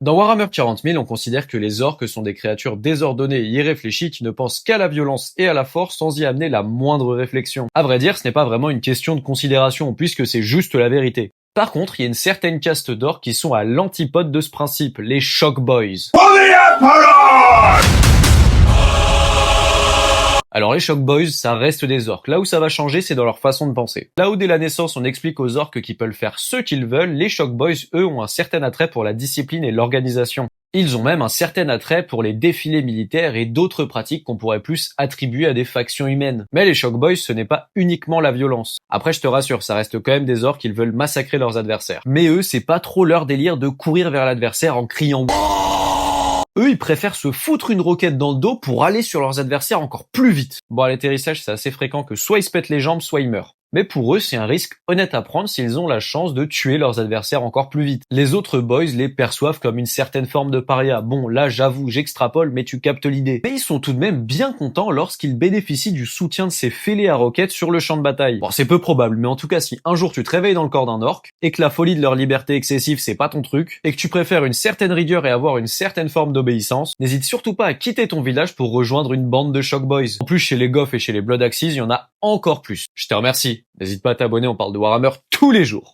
Dans Warhammer 40 000, on considère que les orques sont des créatures désordonnées et irréfléchies qui ne pensent qu'à la violence et à la force sans y amener la moindre réflexion. À vrai dire, ce n'est pas vraiment une question de considération puisque c'est juste la vérité. Par contre, il y a une certaine caste d'orques qui sont à l'antipode de ce principe, les Shock Boys. Alors les Shock Boys, ça reste des orques. Là où ça va changer, c'est dans leur façon de penser. Là où dès la naissance on explique aux orques qu'ils peuvent faire ce qu'ils veulent, les Shock Boys, eux, ont un certain attrait pour la discipline et l'organisation. Ils ont même un certain attrait pour les défilés militaires et d'autres pratiques qu'on pourrait plus attribuer à des factions humaines. Mais les Shock Boys, ce n'est pas uniquement la violence. Après, je te rassure, ça reste quand même des orques, ils veulent massacrer leurs adversaires. Mais eux, c'est pas trop leur délire de courir vers l'adversaire en criant. Eux, ils préfèrent se foutre une roquette dans le dos pour aller sur leurs adversaires encore plus vite. Bon, à l'atterrissage, c'est assez fréquent que soit ils se pètent les jambes, soit ils meurent. Mais pour eux, c'est un risque honnête à prendre s'ils ont la chance de tuer leurs adversaires encore plus vite. Les autres boys les perçoivent comme une certaine forme de paria. Bon, là, j'avoue, j'extrapole, mais tu captes l'idée. Mais ils sont tout de même bien contents lorsqu'ils bénéficient du soutien de ces fêlés à roquettes sur le champ de bataille. Bon, c'est peu probable, mais en tout cas, si un jour tu te réveilles dans le corps d'un orc, et que la folie de leur liberté excessive, c'est pas ton truc, et que tu préfères une certaine rigueur et avoir une certaine forme d'obéissance, n'hésite surtout pas à quitter ton village pour rejoindre une bande de Shock Boys. En plus, chez les Goths et chez les Blood Axes, il y en a encore plus. Je te remercie. N'hésite pas à t'abonner, on parle de Warhammer tous les jours.